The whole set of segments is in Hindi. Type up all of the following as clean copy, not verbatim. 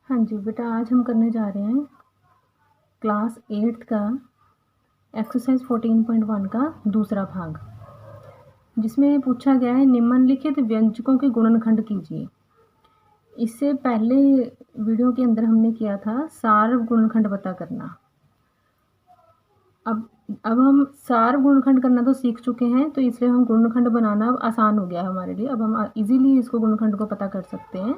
हाँ जी बेटा, आज हम करने जा रहे हैं क्लास 8th का एक्सरसाइज 14.1 का दूसरा भाग, जिसमें पूछा गया है निम्नलिखित व्यंजकों के गुणनखंड कीजिए। इससे पहले वीडियो के अंदर हमने किया था सार्व गुणनखंड पता करना। अब हम सार्व गुणनखंड करना तो सीख चुके हैं, तो इसलिए हम गुणनखंड बनाना अब आसान हो गया है हमारे लिए। अब हम इजीली इसको गुणनखंड को पता कर सकते हैं।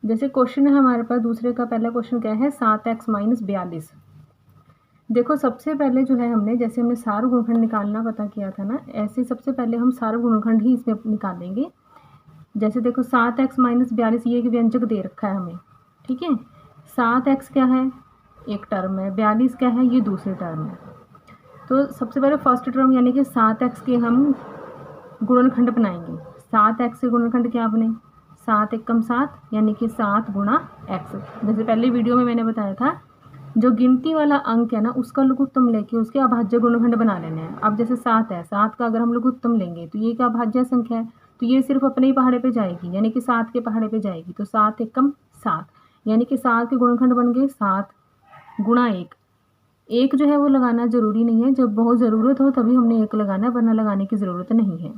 जैसे क्वेश्चन है हमारे पास, दूसरे का पहला क्वेश्चन क्या है, 7x - 42। देखो सबसे पहले जो है हमने, जैसे हमने सार्व गुणनखंड निकालना पता किया था ना, ऐसे सबसे पहले हम सार्व गुणनखंड ही इसमें निकालेंगे। जैसे देखो 7x - 42 ये एक व्यंजक दे रखा है हमें, ठीक है। 7x क्या है, एक टर्म है, 42 क्या है, ये दूसरी टर्म है। तो सबसे पहले फर्स्ट टर्म यानी कि 7x के हम गुणनखंड बनाएंगे। 7x के गुणनखंड क्या बने, 7 एकम 7 यानी कि 7 गुणा x। जैसे पहले वीडियो में मैंने बताया था, जो गिनती वाला अंक है ना, उसका लघुत्तम लेके उसके अभाज्य गुणनखंड बना लेने हैं। अब जैसे 7 है, 7 का अगर हम लघुत्तम लेंगे तो ये क्या अभाज्य संख्या है, तो ये सिर्फ अपने ही पहाड़े पे जाएगी, यानी कि 7 के पहाड़े पे जाएगी। तो 7 एकम 7 यानी कि 7 के गुणनखंड बन गए 7 गुणा 1। एक जो है वो लगाना जरूरी नहीं है, जब बहुत ज़रूरत हो तभी हमने 1 लगाना है, वरना लगाने की ज़रूरत नहीं है।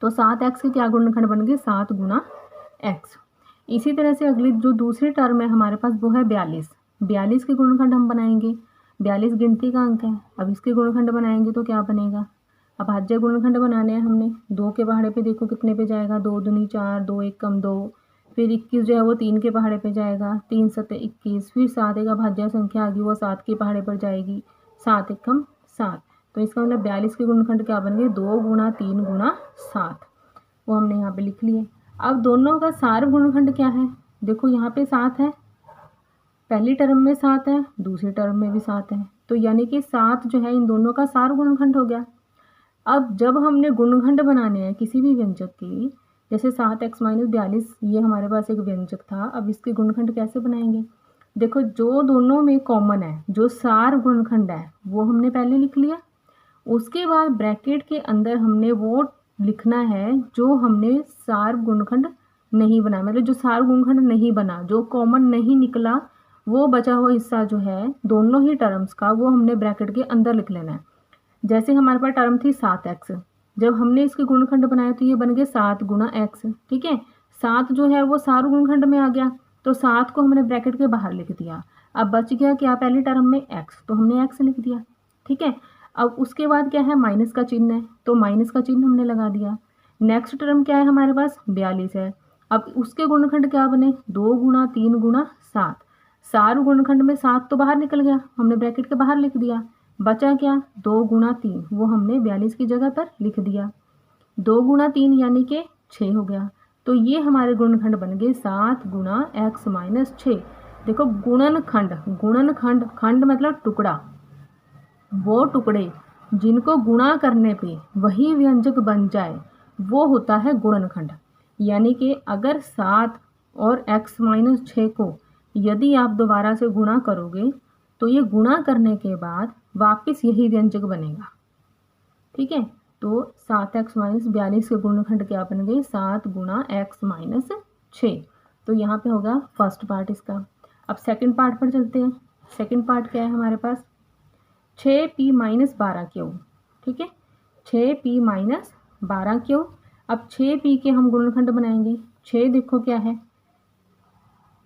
तो 7x के क्या गुणनखंड बन गए, 7 गुणा x। इसी तरह से अगली जो दूसरी टर्म है हमारे पास वो है 42। 42 के गुणनखंड हम बनाएंगे। 42 गिनती का अंक है। अब इसके गुणनखंड बनाएंगे तो क्या बनेगा, अभाज्य गुणनखंड बनाने हैं हमने। 2 के पहाड़े पे देखो कितने पे जाएगा, 2 दूनी 4, 2 एकम 2, फिर 21 जो है वो 3 के पहाड़े पे जाएगा, 3 सत्ते 21, फिर 7 एक अभाज्य संख्या आ गई, वो 7 के पहाड़े पर जाएगी, 7 एकम 7। तो इसका मतलब 42 के गुणनखंड क्या बन गए, 2 गुणा 3 गुणा 7। वो हमने यहाँ पे लिख लिए। अब दोनों का सार्व गुणनखंड क्या है, देखो यहाँ पे 7 है, पहली टर्म में 7 है, दूसरी टर्म में भी 7 है, तो यानी कि 7 जो है इन दोनों का सार्व गुणनखंड हो गया। अब जब हमने गुणनखंड बनाने हैं किसी भी व्यंजक के, जैसे 7x - 42 ये हमारे पास एक व्यंजक था, अब इसके गुणनखंड कैसे बनाएंगे। देखो जो दोनों में कॉमन है, जो सार्व गुणनखंड है वो हमने पहले लिख लिया। उसके बाद ब्रैकेट के अंदर हमने वो लिखना है जो हमने सार्व गुणनखंड नहीं बनाया, मतलब जो सार्व गुणनखंड नहीं बना, जो कॉमन नहीं निकला, वो बचा हुआ हिस्सा जो है दोनों ही टर्म्स का, वो हमने ब्रैकेट के अंदर लिख लेना है। जैसे हमारे पास टर्म थी 7x, जब हमने इसके गुणनखंड बनाया तो ये बन गए 7 गुणा x, ठीक है। 7 जो है वो सार्व गुणनखंड में आ गया, तो 7 को हमने ब्रैकेट के बाहर लिख दिया। अब बच गया क्या, पहली टर्म में x, तो हमने x लिख दिया, ठीक है। अब उसके बाद क्या है, माइनस का चिन्ह है, तो माइनस का चिन्ह हमने लगा दिया। नेक्स्ट टर्म क्या है हमारे पास, 42 है। अब उसके गुणनखंड क्या बने, 2 गुणा 3 गुणा 7। सार्व गुणनखंड में 7 तो बाहर निकल गया, हमने ब्रैकेट के बाहर लिख दिया। बचा क्या, 2 गुणा 3, वो हमने 42 की जगह पर लिख दिया। 2 गुणा 3 यानी कि 6 हो गया। तो ये हमारे गुणनखंड बन गए 7 गुणा x - 6। देखो गुणनखंड, गुणनखंड, खंड मतलब टुकड़ा, वो टुकड़े जिनको गुणा करने पे वही व्यंजक बन जाए वो होता है गुणनखंड। यानी कि अगर 7 और x - 6 को यदि आप दोबारा से गुणा करोगे तो ये गुणा करने के बाद वापस यही व्यंजक बनेगा, ठीक है। तो 7x - 42 के गुणनखंड क्या बन गए, 7 गुणा x - 6। तो यहाँ पे होगा फर्स्ट पार्ट इसका। अब सेकंड पार्ट पर चलते हैं। सेकंड पार्ट क्या है हमारे पास, 6p - 12 क्यूब, ठीक है। 6p - 12 cube. अब 6p के हम गुणनखंड बनाएंगे। 6 देखो क्या है,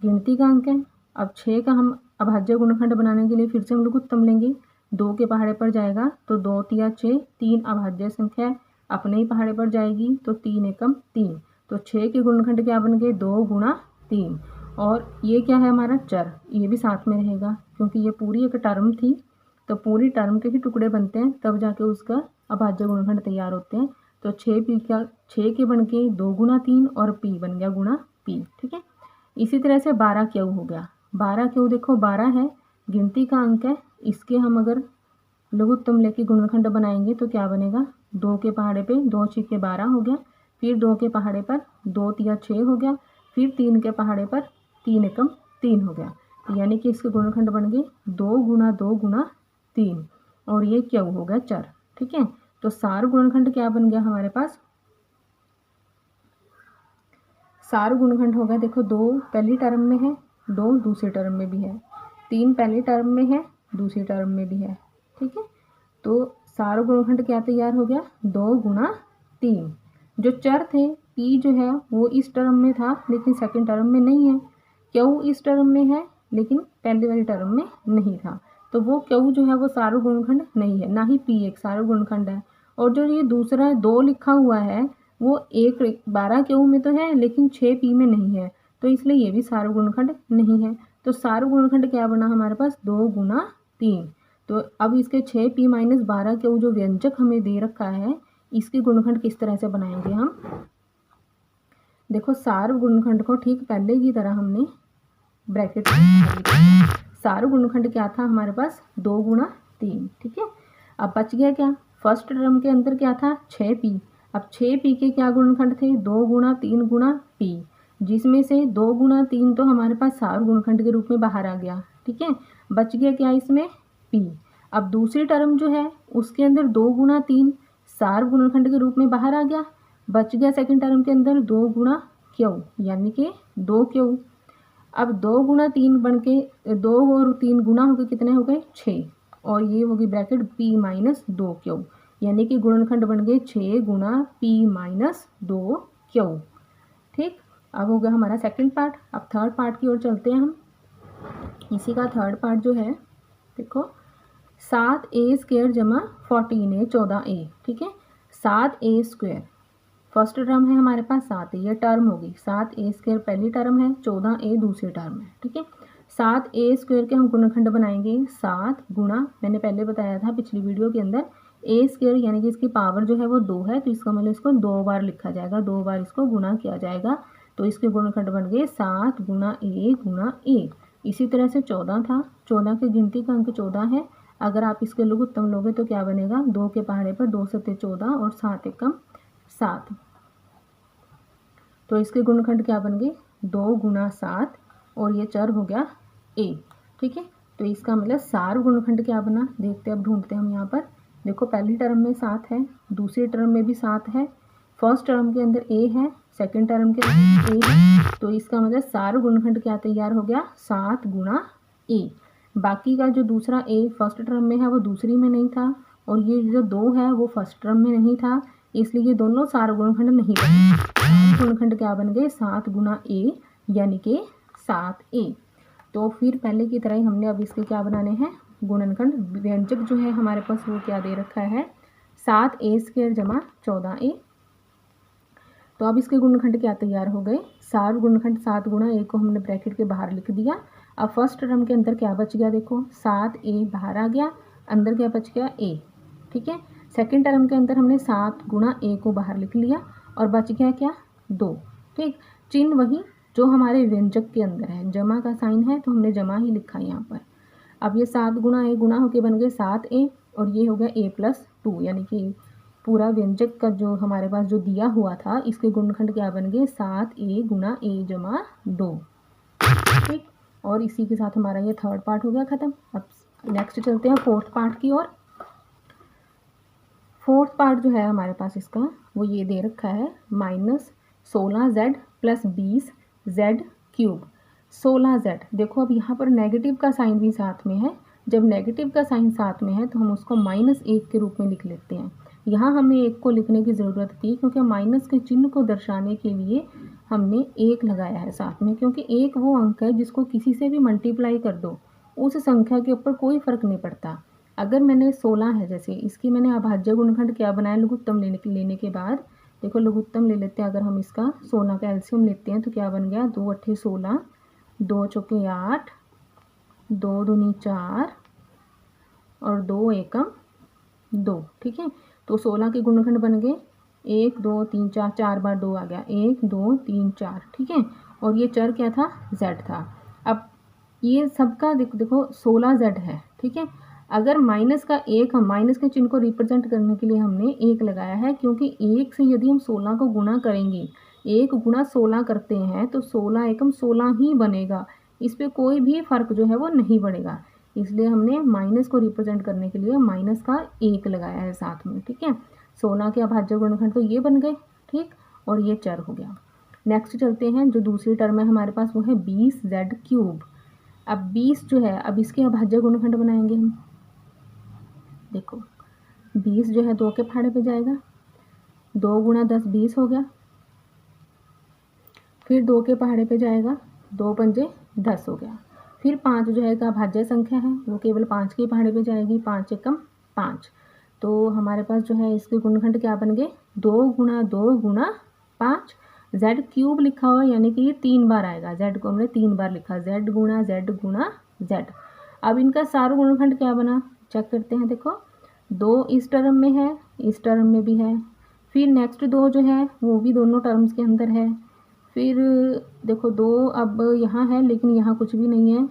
गिनती का अंक है। अब 6 का हम अभाज्य गुणनखंड बनाने के लिए फिर से हम लघुत्तम लेंगे। 2 के पहाड़े पर जाएगा तो 2 तिया 6, 3 अभाज्य संख्या है, अपने ही पहाड़े पर जाएगी तो 3 एकम 3। तो 6 के गुणनखंड क्या बन गए, 2 गुणा 3। और ये क्या है हमारा चर, ये भी साथ में रहेगा क्योंकि ये पूरी एक टर्म थी, तो पूरी टर्म के ही टुकड़े बनते हैं तब जाके उसका अभाज्य गुणनखंड तैयार होते हैं। तो 6p का 6 के बन के 2 गुणा 3 और p बन गया गुणा p, ठीक है। इसी तरह से 12 क्यू हो गया। 12 क्यू देखो 12 है, गिनती का अंक है, इसके हम अगर लघुत्तम लेके गुणनखंड बनाएंगे तो क्या बनेगा, 2 के पहाड़े पे 2 छिके 12 हो गया, फिर 2 के पहाड़े पर 2 तिया 6 हो गया, फिर 3 के पहाड़े पर 3 एकम 3 हो गया। यानी कि इसके गुणनखंड बन गए 2 गुणा 2 गुणा 3, और ये क्यू हो गया चर, ठीक है। तो सार गुणनखंड क्या बन गया हमारे पास, सार गुणनखंड होगा, देखो 2 पहली टर्म में है, 2 दूसरी टर्म में भी है, 3 पहली टर्म में है, दूसरी टर्म में भी है, ठीक है। तो सार गुणनखंड क्या तैयार हो गया, 2 गुणा 3। जो चर थे पी जो है वो इस टर्म में था लेकिन सेकंड टर्म में नहीं है, क्यू इस टर्म में है लेकिन पहली वाली टर्म में नहीं था, तो वो क्यू जो है वो सार गुणनखंड नहीं है, ना ही पी एक सार गुणनखंड है। और जो ये दूसरा 2 लिखा हुआ है वो 12 क्यू में तो है लेकिन 6 पी में नहीं है, तो इसलिए ये भी सार गुणनखंड नहीं है। तो सार गुणनखंड क्या बना हमारे पास, 2 गुणा 3। तो अब इसके 6 पी माइनस 12 क्यू जो व्यंजक हमें दे रखा है, इसके गुणनखंड किस तरह से बनाएंगे हम। देखो सार गुणनखंड को ठीक पहले की तरह हमने ब्रैकेट में सार गुणनखंड क्या था हमारे पास, 2 गुणा 3, ठीक है। अब बच गया क्या, फर्स्ट टर्म के अंदर क्या था, 6 पी। अब 6 पी के क्या गुणनखंड थे, 2 गुणा 3 गुणा पी, जिसमें से 2 गुणा 3 तो हमारे पास सार गुणनखंड के रूप में बाहर आ गया, ठीक है। बच गया क्या इसमें, पी। अब दूसरी टर्म जो है उसके अंदर 2 गुणा 3 सार गुणनखंड के रूप में बाहर आ गया, बच गया सेकंड टर्म के अंदर 2 गुणा क्यू यानी कि 2 क्यू। अब 2 गुणा 3 बन के 2 और 3 गुणा होकर कितने हो गए, 6, और ये होगी ब्रैकेट पी माइनस 2 क्यू, यानी कि गुणनखंड बन गए 6 गुणा पी माइनस 2 क्यू, ठीक। अब हो गया हमारा सेकंड पार्ट। अब थर्ड पार्ट की ओर चलते हैं हम। इसी का थर्ड पार्ट जो है, देखो 7a स्क्वायर जमा 14a 14a, ठीक है। 7a स्क्वायर फर्स्ट टर्म है हमारे पास 7a, ये टर्म होगी, 7a स्क्वायर पहली टर्म है, 14a दूसरी टर्म है, ठीक है। 7a स्क्वायर के हम गुणनखंड बनाएंगे 7 गुणा, मैंने पहले बताया था पिछली वीडियो के अंदर, a स्क्वायर यानी कि इसकी पावर जो है वो 2 है, तो इसका मतलब इसको 2 बार लिखा जाएगा, 2 बार इसको गुणा किया जाएगा, तो इसके गुणनखंड बन गए 7 गुणा a। इसी तरह से 14 था, 14 की गिनती का अंक 14 है, अगर आप इसके लघुत्तम लोगे तो क्या बनेगा, 2 के पहाड़े पर 2 सत्ते 14 और 7 एकम 7, तो इसके गुणनखंड क्या बन गए, 2 गुणा 7, और ये चर हो गया a, ठीक है। तो इसका मतलब सार गुणनखंड क्या बना, देखते अब ढूंढते हैं हम यहाँ पर। देखो पहली टर्म में 7 है, दूसरी टर्म में भी 7 है, फर्स्ट टर्म के अंदर a है, सेकंड टर्म के अंदर a है, तो इसका मतलब सार गुणनखंड क्या तैयार हो गया, 7 गुणा a। बाकी का जो दूसरा a फर्स्ट टर्म में है वो दूसरी में नहीं था, और ये जो 2 है वो फर्स्ट टर्म में नहीं था, इसलिए ये दोनों सार गुणनखंड नहीं बने। गुणनखंड क्या बन गए, 7 गुणा a यानी कि 7a। तो फिर पहले की तरह ही हमने अब इसके क्या बनाने हैं, गुणनखंड। व्यंजक जो है हमारे पास वो क्या दे रखा है, 7a स्क्वायर जमा 14a। तो अब इसके गुणनखंड क्या तैयार हो गए, सार गुणनखंड 7 गुणा a को हमने ब्रैकेट के बाहर लिख दिया। अब फर्स्ट टर्म के अंदर क्या बच गया, देखो 7a बाहर आ गया, अंदर क्या बच गया a, ठीक है। सेकंड टर्म के अंदर हमने 7 गुणा a को बाहर लिख लिया और बच गया क्या, 2, ठीक। चिन्ह वही जो हमारे व्यंजक के अंदर है, जमा का साइन है तो हमने जमा ही लिखा है यहाँ पर। अब ये 7 गुणा a गुणा होके बन गए 7a, और ये हो गया a+2, यानी कि पूरा व्यंजक का जो हमारे पास जो दिया हुआ था, इसके गुणनखंड क्या बन गए, 7a गुणा a जमा 2, ठीक। और इसी के साथ हमारा ये थर्ड पार्ट हो गया ख़त्म। अब नेक्स्ट चलते हैं फोर्थ पार्ट की ओर। फोर्थ पार्ट जो है हमारे पास इसका वो ये दे रखा है, -16z + 20z क्यूब। 16z, देखो अब यहाँ पर नेगेटिव का साइन भी साथ में है, जब नेगेटिव का साइन साथ में है तो हम उसको -1 के रूप में लिख लेते हैं। यहाँ हमें 1 को लिखने की ज़रूरत थी क्योंकि माइनस के चिन्ह को दर्शाने के लिए हमने 1 लगाया है साथ में, क्योंकि 1 वो अंक है जिसको किसी से भी मल्टीप्लाई कर दो उस संख्या के ऊपर कोई फ़र्क नहीं पड़ता। अगर मैंने 16 है, जैसे इसकी मैंने अभाज्य गुणनखंड क्या बनाया, लघुत्तम लेने के बाद, देखो लघुत्तम ले लेते हैं, अगर हम इसका 16 का एलसीएम लेते हैं तो क्या बन गया, 2 × 8 = 16, 2 × 4 = 8, 2 दूनी 4 और 2 एकम 2, ठीक है। तो 16 के गुणनखंड बन गए 1 2 3 4, 4 बार 2 आ गया, 1 2 3 4, ठीक है। और ये चर क्या था, z था। अब ये सबका देखो 16z है, ठीक है। अगर माइनस का 1, हम माइनस के चिन्ह को रिप्रेजेंट करने के लिए हमने 1 लगाया है, क्योंकि 1 से यदि हम 16 को गुणा करेंगे, 1 गुणा 16 करते हैं तो 16 एकम 16 ही बनेगा, इस पर कोई भी फ़र्क जो है वो नहीं पड़ेगा, इसलिए हमने माइनस को रिप्रेजेंट करने के लिए माइनस का 1 लगाया है साथ में, ठीक है। 16 के अभाज्य गुणनखंड तो ये बन गए, ठीक, और ये चर हो गया। नेक्स्ट चलते हैं, जो दूसरी टर्म है हमारे पास वो है 20z³। अब 20 जो है, अब इसके अभाज्य गुणनखंड बनाएंगे हम। देखो 20 जो है 2 के पहाड़े पे जाएगा, 2 गुणा 10 20 हो गया। फिर 2 के पहाड़े पे जाएगा, 2 पंजे 10 हो गया। फिर 5 जो है एक अभाज्य संख्या है, वो केवल 5 के पहाड़े पे जाएगी, 5 एकम 5। तो हमारे पास जो है इसके गुणनखंड क्या बन गए, 2 गुणा 2 गुणा 5। z³ लिखा हुआ यानी कि ये 3 बार आएगा, z को हमने 3 बार लिखा, z गुणा z गुणा z। अब इनका सार गुणनखंड क्या बना, चेक करते हैं। देखो 2 इस टर्म में है, इस टर्म में भी है, फिर नेक्स्ट 2 जो है वो भी दोनों टर्म्स के अंदर है। फिर देखो 2 अब यहाँ है लेकिन यहाँ कुछ भी नहीं है,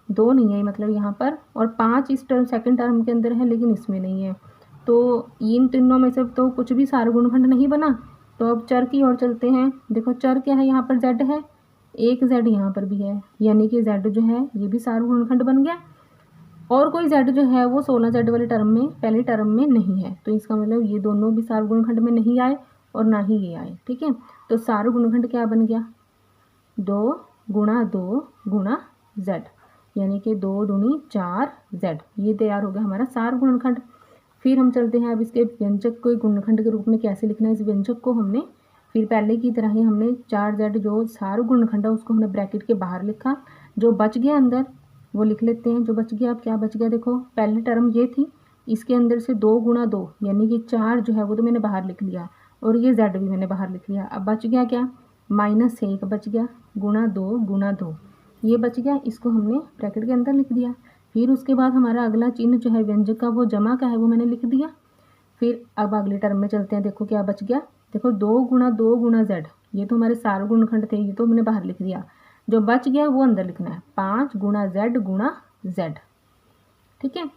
2 नहीं है मतलब यहाँ पर, और 5 इस टर्म सेकंड टर्म के अंदर है लेकिन इसमें नहीं है। तो इन तीनों में से तो कुछ भी सार गुणनखंड नहीं बना। तो अब चर की ओर चलते हैं। देखो चर क्या है, यहाँ पर z है, एक z यहाँ पर भी है, यानी कि z जो है ये भी सार गुणनखंड बन गया। और कोई z जो है वो 16z वाले टर्म में, पहले टर्म में नहीं है, तो इसका मतलब ये दोनों भी सार गुणनखंड में नहीं आए और ना ही ये आए। ठीक है, तो सार गुणनखंड क्या बन गया, 2 गुणा 2 गुणा z, यानी कि 2 दूनी 4z, ये तैयार हो गया हमारा सार गुणनखंड। फिर हम चलते हैं, अब इसके व्यंजक को गुणनखंड के रूप में कैसे लिखना है। इस व्यंजक को हमने फिर पहले की तरह ही हमने 4z जो सार गुणनखंड है उसको हमने ब्रैकेट के बाहर लिखा, जो बच गया अंदर वो लिख लेते हैं। जो बच गया, अब क्या बच गया, देखो पहली टर्म ये थी, इसके अंदर से 2 गुणा 2 यानी कि 4 जो है वो तो मैंने बाहर लिख लिया, और ये z भी मैंने बाहर लिख लिया। अब बच गया क्या, -1 बच गया, गुणा 2 गुणा 2 ये बच गया, इसको हमने ब्रैकेट के अंदर लिख दिया। फिर उसके बाद हमारा अगला चिन्ह जो है व्यंजक का वो जमा का है, वो मैंने लिख दिया। फिर अब अगले टर्म में चलते हैं। देखो क्या बच गया, देखो 2 गुणा 2 गुणा z, ये तो हमारे सार गुणनखंड थे, ये तो मैंने बाहर लिख दिया। जो बच गया वो अंदर लिखना है, 5 गुणा z गुणा z। ठीक है,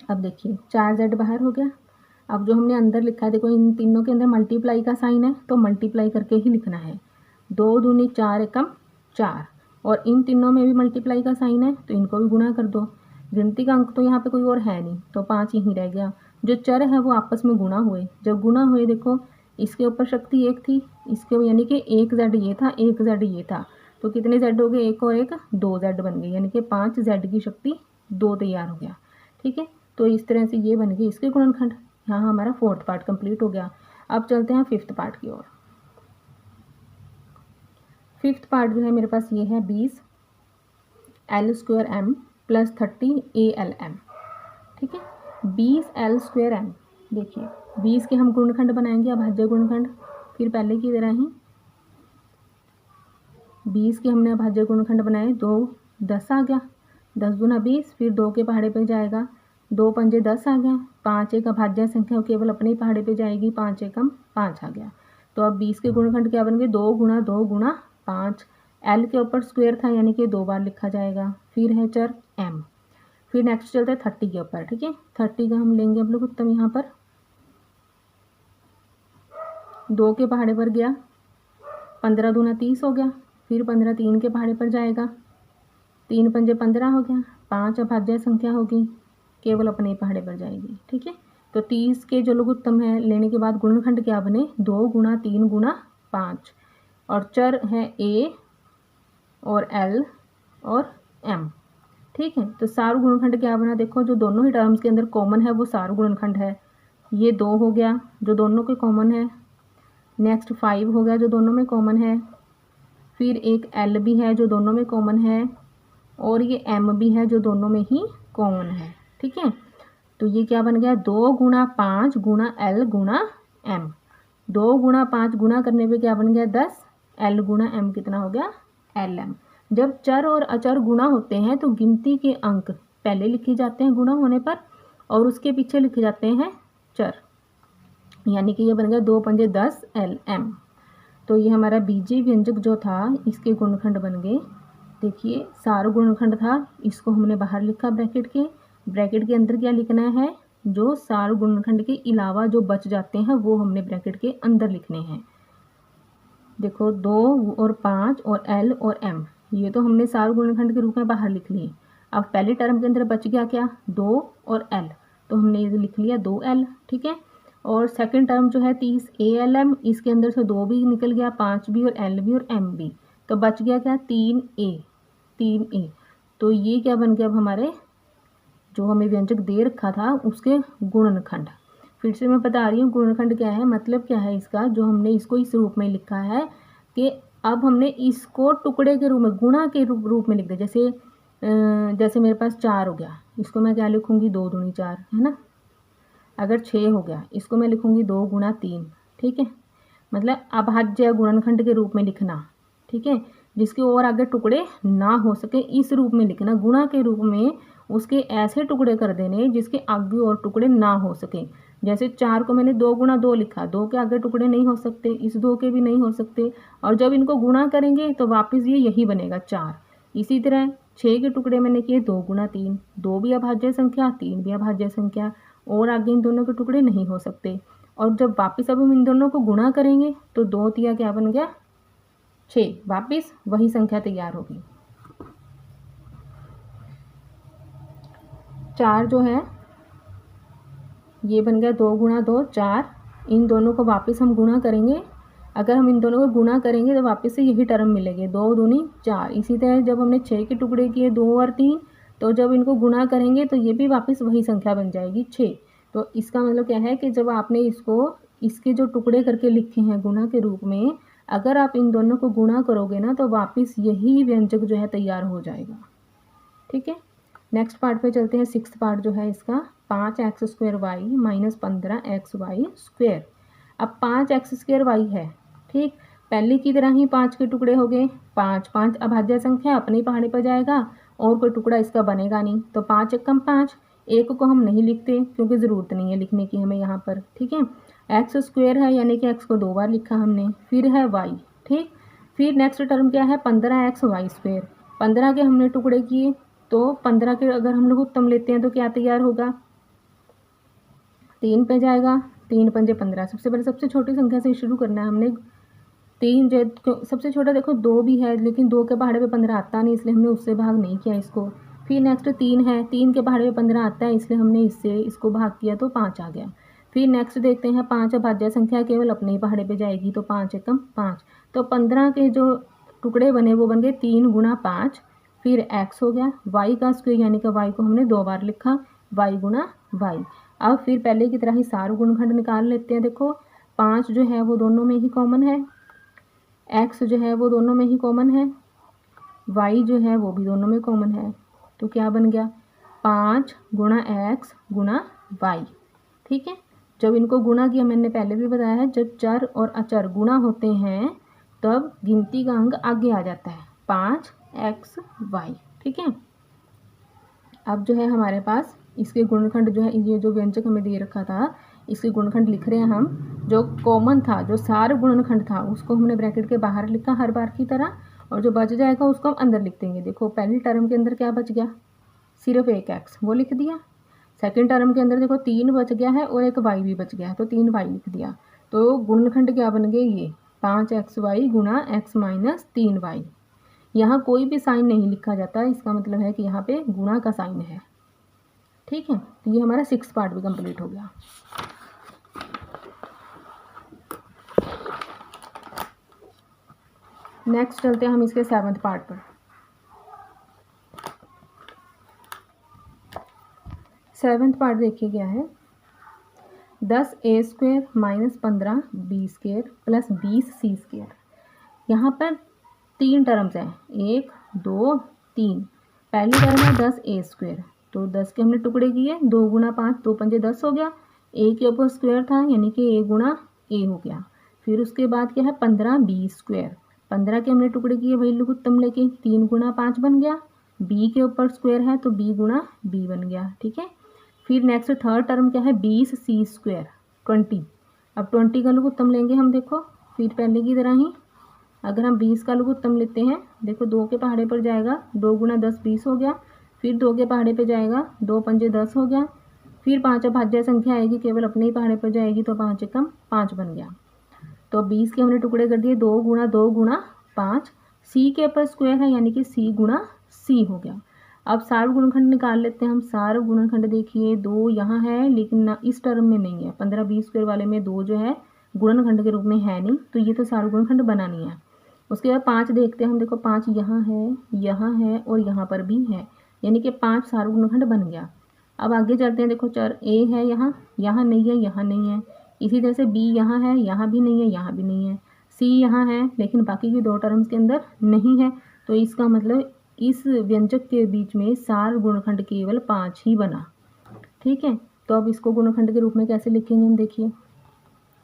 अब देखिए 4z बाहर हो गया। अब जो हमने अंदर लिखा है, देखो इन तीनों के अंदर मल्टीप्लाई का साइन है, तो मल्टीप्लाई करके ही लिखना है। 2 दूनी 4 एकम 4, और इन तीनों में भी मल्टीप्लाई का साइन है, तो इनको भी गुणा कर दो। गिनती का अंक तो यहाँ पे कोई और है नहीं, तो 5 यहीं रह गया। जो चर है वो आपस में गुणा हुए, जब गुणा हुए देखो इसके ऊपर शक्ति 1 थी, इसके यानी कि 1 z ये था, 1 z ये था, तो कितने z हो गए, 1 और 1 2 z बन गए, यानी कि 5 z की शक्ति 2 तैयार हो गया। ठीक है, तो इस तरह से ये बन गए इसके गुणनखंड। यहाँ हमारा 4th पार्ट कंप्लीट हो गया। अब चलते हैं 5th पार्ट की ओर। 5th पार्ट जो है मेरे पास ये है 20 l² m + 30 ALM। ठीक है, 20 l² m, देखिए 20 के हम गुणनखंड बनाएंगे, अभाज्य गुणनखंड, फिर पहले की तरह ही 20 के हमने अभाज्य गुणनखंड बनाए, 2 10 आ गया, 10 दूना 20, फिर 2 के पहाड़े पे जाएगा, 2 पंजे 10 आ गया, 5 एक अभाज्य संख्या केवल अपने ही पहाड़े पे जाएगी, 5 एकम 5 आ गया। तो अब 20 के गुणनखंड क्या बन गए, 2 गुणा 2 गुणा 5, l के ऊपर स्क्वायर था यानी कि 2 बार लिखा जाएगा। फिर है चर m। फिर नेक्स्ट चलता है 30 के ऊपर। ठीक है, 30 का हम लेंगे हम लोग उत्तम, यहाँ पर 2 के पहाड़े पर गया, 15 दूना 30 हो गया, फिर 15 3 के पहाड़े पर जाएगा, 3 पंजे 15 हो गया, 5 अभाज्य संख्या होगी, केवल अपने पहाड़े पर जाएगी। ठीक है, तो 30 के जो लघुत्तम है लेने के बाद गुणनखंड क्या बने, 2 गुणा 3 गुणा 5, और चर है a और l और m। ठीक है, तो सार गुणनखंड क्या बना, देखो जो दोनों ही टर्म्स के अंदर कॉमन है वो सार गुणनखंड है। ये 2 हो गया जो दोनों के कॉमन है, नेक्स्ट 5 हो गया जो दोनों में कॉमन है, फिर एक l भी है जो दोनों में कॉमन है, और ये m भी है जो दोनों में ही कॉमन है। ठीक है, तो ये क्या बन गया, 2 गुणा 5 गुणा l गुणा m। 2 गुणा 5 गुणा करने पे क्या बन गया 10, l गुणा m कितना हो गया lm। जब चर और अचर गुणा होते हैं तो गिनती के अंक पहले लिखे जाते हैं गुणा होने पर, और उसके पीछे लिखे जाते हैं चर, यानी कि ये बन गया 2 पंजे 10 lm। तो ये हमारा बीजीय व्यंजक जो था इसके गुणनखंड बन गए। देखिए सार गुणनखंड था, इसको हमने बाहर लिखा ब्रैकेट के अंदर क्या लिखना है, जो सार गुणनखंड के अलावा जो बच जाते हैं वो हमने ब्रैकेट के अंदर लिखने हैं। देखो 2 और 5 और l और m, ये तो हमने सार गुणनखंड के रूप में बाहर लिख लिए। अब पहले टर्म के अंदर बच गया क्या, 2 और l, तो हमने ये लिख लिया 2l। ठीक है, और सेकंड टर्म जो है 30 ALM, इसके अंदर से 2 भी निकल गया, 5 भी और L भी और M भी, तो बच गया क्या 3A। तो ये क्या बन गया अब हमारे जो हमें व्यंजक दे रखा था उसके गुणनखंड। फिर से मैं बता रही हूँ गुणनखंड क्या है, मतलब क्या है इसका, जो हमने इसको इस रूप में लिखा है कि अब हमने इसको टुकड़े के रूप में, गुणा के रूप में लिख दिया। जैसे मेरे पास 4 हो गया, इसको मैं क्या लिखूँगी 2 दूनी 4, है ना। अगर 6 हो गया, इसको मैं लिखूँगी 2 गुणा 3, ठीक है। मतलब अभाज्य गुणनखंड के रूप में लिखना, ठीक है, जिसके और आगे टुकड़े ना हो सके इस रूप में लिखना। गुणा के रूप में उसके ऐसे टुकड़े कर देने जिसके आगे और टुकड़े ना हो सके। जैसे 4 को मैंने 2 गुणा 2 लिखा, 2 के आगे टुकड़े नहीं हो सकते, इस 2 के भी नहीं हो सकते, और जब इनको गुणा करेंगे तो वापस ये यही बनेगा 4। इसी तरह 6 के टुकड़े मैंने किए 2 गुणा 3, 2 भी अभाज्य संख्या, 3 भी अभाज्य संख्या, और आगे इन दोनों के टुकड़े नहीं हो सकते। और जब वापस अब हम इन दोनों को गुणा करेंगे तो 2 तिया क्या बन गया 6, वापस वही संख्या तैयार होगी। 4 जो है ये बन गया 2 गुणा 2 4, इन दोनों को वापस हम गुणा करेंगे। अगर हम इन दोनों को गुणा करेंगे तो वापस से यही टर्म मिलेंगे, 2 दूनी 4। इसी तरह जब हमने 6 के टुकड़े किए 2 और 3, तो जब इनको गुणा करेंगे तो ये भी वापस वही संख्या बन जाएगी 6। तो इसका मतलब क्या है कि जब आपने इसको इसके जो टुकड़े करके लिखे हैं गुणा के रूप में, अगर आप इन दोनों को गुणा करोगे ना तो वापस यही व्यंजक जो है तैयार हो जाएगा, ठीक है। नेक्स्ट पार्ट पे चलते हैं। 6th पार्ट जो है इसका 5x² माइनस 15xy²। अब 5x² है, ठीक, पहले की तरह ही 5 के टुकड़े हो गए। 5 अभाज्य संख्या, अपने पहाड़े पर जाएगा और कोई टुकड़ा इसका बनेगा नहीं, तो 5 एकम 5, एक को हम नहीं लिखते क्योंकि ज़रूरत नहीं है लिखने की हमें यहाँ पर, ठीक है। x² है यानी कि x को 2 बार लिखा हमने, फिर है y, ठीक। फिर नेक्स्ट टर्म क्या है 15xy²। 15 के हमने टुकड़े किए, तो 15 के अगर हम लोग उत्तम लेते हैं तो क्या तैयार होगा 3 पे जाएगा, 3 पंजे 15। सबसे पहले सबसे छोटी संख्या से शुरू करना है हमने। 3 जो सबसे छोटा देखो 2 भी है, लेकिन 2 के पहाड़े पे 15 आता नहीं, इसलिए हमने उससे भाग नहीं किया इसको। फिर नेक्स्ट 3 है, 3 के पहाड़े पे 15 आता है, इसलिए हमने इसको भाग किया तो 5 आ गया। फिर नेक्स्ट देखते हैं 5 अभाज्य संख्या, केवल अपने ही पहाड़े पे जाएगी, तो 5 एकम 5। तो 15 के जो टुकड़े बने वो बन गए 3 गुणा 5। फिर x हो गया, y का स्क्वायर यानी कि y को हमने 2 बार लिखा, y गुणा y। अब फिर पहले की तरह ही सारे गुणनखंड निकाल लेते हैं। देखो 5 जो है वो दोनों में ही कॉमन है, x जो है वो दोनों में ही कॉमन है, y जो है वो भी दोनों में कॉमन है, तो क्या बन गया 5 गुणा x गुणा y, ठीक है। जब इनको गुणा किया, मैंने पहले भी बताया है, जब चर और अचर गुणा होते हैं तब गिनती का अंक आगे आ जाता है 5xy, ठीक है। अब जो है हमारे पास इसके गुणनखंड जो है, ये जो व्यंजक हमें दे रखा था इसके गुणनखंड लिख रहे हैं हम। जो कॉमन था, जो सार गुणनखंड था, उसको हमने ब्रैकेट के बाहर लिखा हर बार की तरह, और जो बच जाएगा उसको हम अंदर लिख देंगे। देखो पहली टर्म के अंदर क्या बच गया, सिर्फ एक x, वो लिख दिया। सेकेंड टर्म के अंदर देखो 3 बच गया है और एक y भी बच गया है, तो 3y लिख दिया। तो गुणनखंड क्या बन गए ये 5xy गुणा x माइनस 3y। यहाँ कोई भी साइन नहीं लिखा जाता, इसका मतलब है कि यहाँ पे गुणा का साइन है, ठीक है। तो ये हमारा 6th पार्ट भी कंप्लीट हो गया। नेक्स्ट चलते हैं हम इसके 7th पार्ट पर। 7th पार्ट देखिए क्या है, 10a² minus 15b² plus 20c²। यहाँ पर 3 टर्म्स हैं, 1 2 3। पहली टर्म है 10a², तो 10 के हमने टुकड़े किए, 2 गुणा 5, 2 पंजे 10 हो गया। a के ऊपर स्क्वायर था यानी कि a गुणा a हो गया। फिर उसके बाद क्या है 15b²। 15 के हमने टुकड़े किए वही लघुत्तम लेके, 3 गुणा 5 बन गया। b के ऊपर स्क्वायर है तो b गुणा b बन गया, ठीक है। फिर नेक्स्ट थर्ड टर्म क्या है 20c², 20। अब 20 का लघुत्तम लेंगे हम, देखो फिर पहले की तरह ही अगर हम 20 का लघुत्तम लेते हैं, देखो 2 के पहाड़े पर जाएगा, 2 गुणा 10 20 हो गया। फिर 2 के पहाड़े पर जाएगा, 2 पंजे 10 हो गया। फिर 5 अभाज्य संख्या आएगी, केवल अपने ही पहाड़े पर जाएगी, तो 5 एकम 5 बन गया। तो 20 के हमने टुकड़े कर दिए, 2 गुणा 5। सी के ऊपर स्क्वायर है यानी कि सी गुणा सी हो गया। अब सार्व गुणनखंड निकाल लेते हैं हम। सार्व गुणनखंड देखिए 2 यहाँ है लेकिन ना इस टर्म में नहीं है, 15 20 वाले में 2 जो है गुणनखंड के रूप में है नहीं, तो ये तो सार्व गुणनखंड बना नहीं है। उसके बाद 5 देखते हैं हम। देखो 5 यहाँ है और यहाँ पर भी है, यानी कि 5 सार्व गुणनखंड बन गया। अब आगे चलते हैं। देखो चर ए है यहाँ नहीं है, यहाँ नहीं है। इसी तरह से बी यहाँ है, यहाँ भी नहीं है, यहाँ भी नहीं है। सी यहाँ है लेकिन बाकी की 2 टर्म्स के अंदर नहीं है, तो इसका मतलब इस व्यंजक के बीच में सार्व गुणनखंड केवल 5 ही बना। ठीक है, तो अब इसको गुणनखंड के रूप में कैसे लिखेंगे हम। देखिए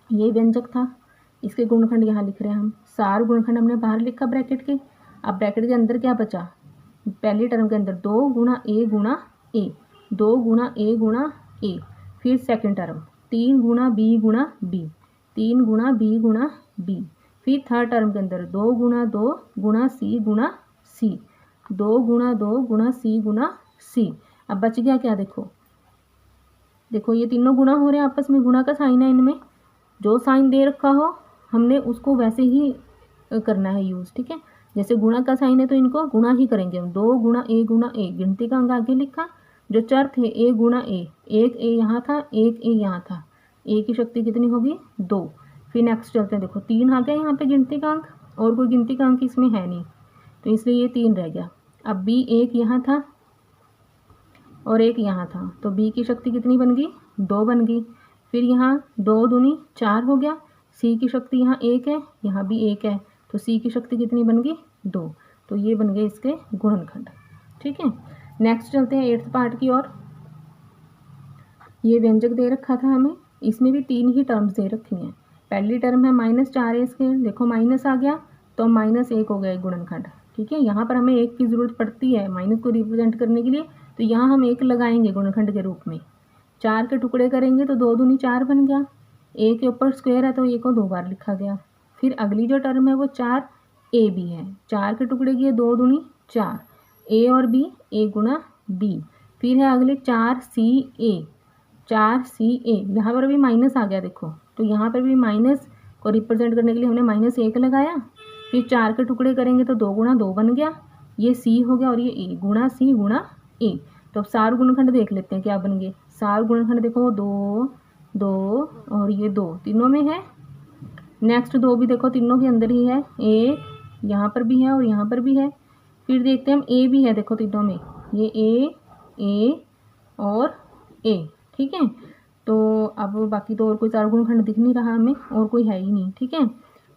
ये व्यंजक था, इसके गुणनखंड यहाँ लिख रहे हैं हम। सार्व गुणनखंड हमने बाहर लिखा ब्रैकेट के। अब ब्रैकेट के अंदर क्या बचा, पहली टर्म के अंदर 2 गुणा ए गुणा ए, 2 गुणा ए गुणा ए। फिर सेकंड टर्म 3 गुणा बी गुणा बी, 3 गुणा बी गुणा बी। फिर थर्ड टर्म के अंदर 2 गुणा 2 गुणा सी गुणा सी, 2 गुणा 2 गुणा सी गुणा सी। अब बच गया क्या, देखो ये तीनों गुणा हो रहे हैं आपस में, गुणा का साइन है इनमें। जो साइन दे रखा हो हमने उसको वैसे ही करना है यूज़। ठीक है, जैसे गुणा का साइन है तो इनको गुणा ही करेंगे हम। 2 गुणा ए, गिनती का अंक आगे लिखा। जो चर थे ए गुणा ए, एक ए यहाँ था, एक ए यहाँ था, ए की शक्ति कितनी होगी 2। फिर नेक्स्ट चलते हैं। देखो 3 आ गया यहाँ पे गिनती का अंक, और कोई गिनती का अंक इसमें है नहीं, तो इसलिए ये 3 रह गया। अब बी एक यहाँ था और एक यहाँ था, तो बी की शक्ति कितनी बन गई 2 बन गई। फिर यहाँ 2 दूनी 4 हो गया। सी की शक्ति यहाँ 1 है, यहाँ भी 1 है, तो सी की शक्ति कितनी बन गई 2। तो ये बन गए इसके गुणनखंड। ठीक है, नेक्स्ट चलते हैं 8th पार्ट की ओर। ये व्यंजक दे रखा था हमें, इसमें भी 3 ही टर्म्स दे रखी हैं। पहली टर्म है -4a², देखो माइनस आ गया तो -1 हो गया गुणनखंड। ठीक है, यहाँ पर हमें 1 की ज़रूरत पड़ती है माइनस को रिप्रेजेंट करने के लिए, तो यहाँ हम 1 लगाएंगे गुणनखंड के रूप में। 4 के टुकड़े करेंगे तो 2 दूनी 4 बन गया। ए के ऊपर स्क्वायर है तो ए को 2 बार लिखा गया। फिर अगली जो टर्म है वो 4a भी है, 4 के टुकड़े किए 2 दूनी 4, ए और बी, ए गुणा बी। फिर है अगले 4ca, 4ca, यहाँ पर भी माइनस आ गया देखो, तो यहाँ पर भी माइनस को रिप्रेजेंट करने के लिए हमने -1 लगाया। फिर 4 के टुकड़े करेंगे तो 2 गुणा 2 बन गया, ये सी हो गया और ये ए, गुणा सी गुणा ए। तो अब सार्व गुणनखंड देख लेते हैं क्या बन गए। सार्व गुणनखंड देखो 2 2 और ये 2 तीनों में है। नेक्स्ट 2 भी देखो तीनों के अंदर ही है, 1 यहाँ पर भी है और यहाँ पर भी है। फिर देखते हैं हम ए भी है देखो तीनों में, ये ए और ए। ठीक है, तो अब बाकी तो और कोई सार्व गुणनखंड दिख नहीं रहा हमें, और कोई है ही नहीं। ठीक है,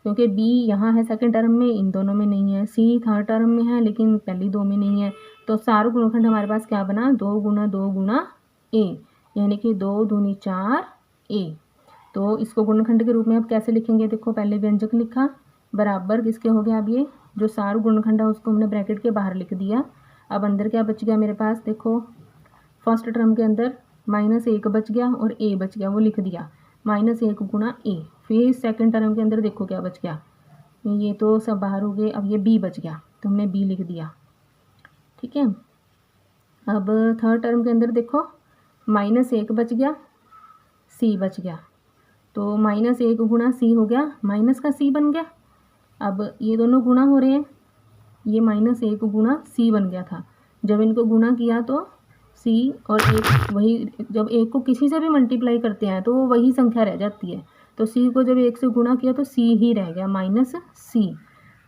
क्योंकि बी यहाँ है सेकंड टर्म में, इन दोनों में नहीं है। सी थर्ड टर्म में है लेकिन पहली 2 में नहीं है। तो सार्व गुणनखंड हमारे पास क्या बना, 2 गुणा 2 गुणा ए, यानी कि 2 दूनी 4 ए। तो इसको गुणनखंड के रूप में अब कैसे लिखेंगे, देखो पहले व्यंजक लिखा बराबर किसके हो गया। अब ये जो सार्व गुणनखंड है उसको हमने ब्रैकेट के बाहर लिख दिया। अब अंदर क्या बच गया मेरे पास, देखो फर्स्ट टर्म के अंदर -1 बच गया और ए बच गया, वो लिख दिया -1 गुणा ए। फिर सेकंड टर्म के अंदर देखो क्या बच गया, ये तो सब बाहर हो गए। अब ये बी बच गया तो हमने बी लिख दिया। ठीक है, अब थर्ड टर्म के अंदर देखो -1 बच गया, सी बच गया, तो -1 गुणा सी हो गया, माइनस का सी बन गया। अब ये दोनों गुणा हो रहे हैं, ये -1 गुणा सी बन गया था। जब इनको गुणा किया तो सी और 1 वही, जब 1 को किसी से भी मल्टीप्लाई करते हैं तो वो वही संख्या रह जाती है। तो सी को जब 1 से गुणा किया तो सी ही रह गया, -c।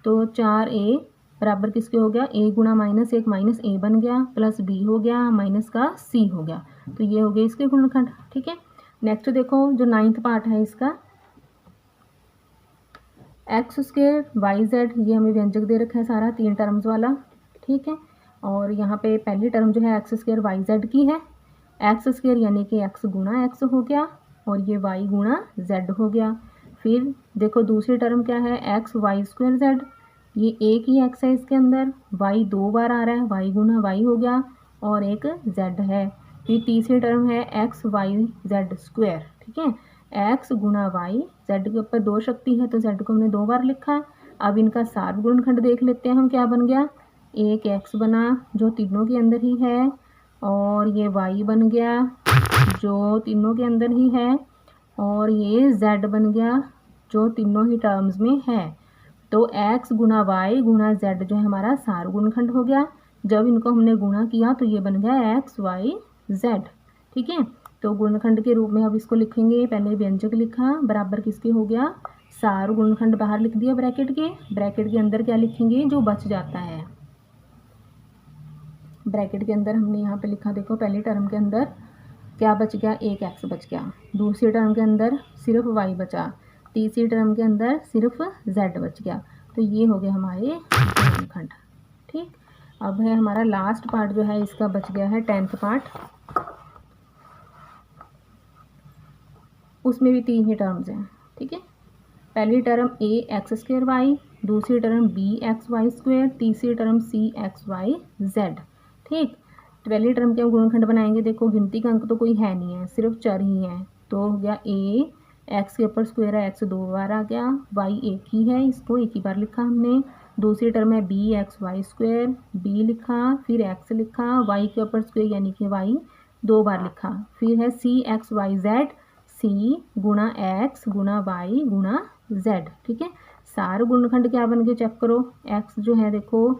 तो 4a बराबर किसके हो गया, a गुणा -1 -a बन गया, प्लस b हो गया, माइनस का c हो गया। तो ये हो गए इसके गुणनखंड। ठीक है, नेक्स्ट देखो जो 9th पार्ट है इसका, x², yz, ये हमें व्यंजक दे रखा है सारा 3 टर्म्स वाला। ठीक है, और यहाँ पे पहली टर्म जो है x² yz की है। x² यानी कि x गुणा x हो गया और ये y गुणा z हो गया। फिर देखो दूसरी टर्म क्या है, x y² z, ये एक ही x है इसके अंदर, y 2 बार आ रहा है, y गुणा y हो गया और एक z है। फिर तीसरी टर्म है x y z²। ठीक है, x गुणा y, z के ऊपर 2 शक्ति है तो z को हमने 2 बार लिखा। अब इनका सार्व गुणनखंड देख लेते हैं हम क्या बन गया। एक x बना जो तीनों के अंदर ही है, और ये y बन गया जो तीनों के अंदर ही है, और ये z बन गया जो तीनों ही टर्म्स में है। तो x गुणा y गुणा z जो है हमारा सार्व गुणनखंड हो गया। जब इनको हमने गुणा किया तो ये बन गया एक्स वाई जेड। ठीक है, तो गुणनखंड के रूप में अब इसको लिखेंगे। पहले व्यंजक लिखा, बराबर किसके हो गया, सार गुणनखंड बाहर लिख दिया ब्रैकेट के अंदर क्या लिखेंगे, जो बच जाता है। ब्रैकेट के अंदर हमने यहाँ पे लिखा, देखो पहली टर्म के अंदर क्या बच गया, एक एक्स बच गया। दूसरी टर्म के अंदर सिर्फ वाई बचा। तीसरी टर्म के अंदर सिर्फ जेड बच गया। तो ये हो गए हमारे गुणनखंड। ठीक, अब है हमारा लास्ट पार्ट जो है इसका बच गया है 10th पार्ट। उसमें भी 3 ही टर्म्स हैं। ठीक है, पहली term A X square Y, दूसरी term B X Y square, तीसरी term C X Y Z. ठीक, पहली टर्म के हम गुणनखंड बनाएंगे। देखो गिनती का अंक तो कोई है नहीं है, सिर्फ चर ही हैं। तो हो गया ए एक्स के ऊपर स्क्वायर है, एक्स 2 बार आ गया, वाई एक ही है, इसको एक ही बार लिखा हमने। दूसरी टर्म है B X Y square, B लिखा, फिर एक्स लिखा, वाई के ऊपर स्क्वायर यानी कि वाई 2 बार लिखा। फिर है सी एक्स वाई जेड, सी गुणा एक्स गुणा वाई गुणा जेड। ठीक है, सारे गुणनखंड क्या बन गए चेक करो। एक्स जो है देखो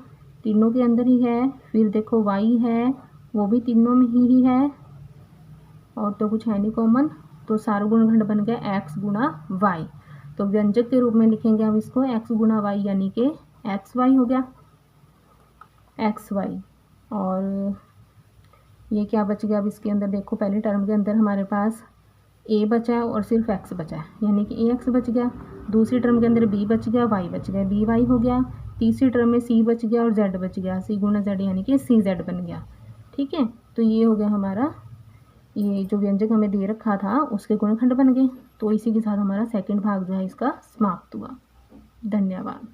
तीनों के अंदर ही है, फिर देखो वाई है वो भी तीनों में ही है, और तो कुछ है नहीं कॉमन। तो सारा गुणनखंड बन गया एक्स गुणा वाई। तो व्यंजक के रूप में लिखेंगे हम इसको एक्स गुणा वाई, यानी कि एक्स वाई हो गया, एक्स वाई। और ये क्या बच गया अब इसके अंदर, देखो पहली टर्म के अंदर हमारे पास ए बचा है और सिर्फ एक्स बचा है, यानी कि ए एक्स बच गया। दूसरी टर्म के अंदर बी बच गया, वाई बच गया, बी वाई हो गया। तीसरी टर्म में सी बच गया और जेड बच गया, सी गुणा जेड यानी कि सी जेड बन गया। ठीक है, तो ये हो गया हमारा, ये जो व्यंजक हमें दे रखा था उसके गुणनखंड बन गए। तो इसी के साथ हमारा सेकंड भाग जो है इसका समाप्त हुआ। धन्यवाद।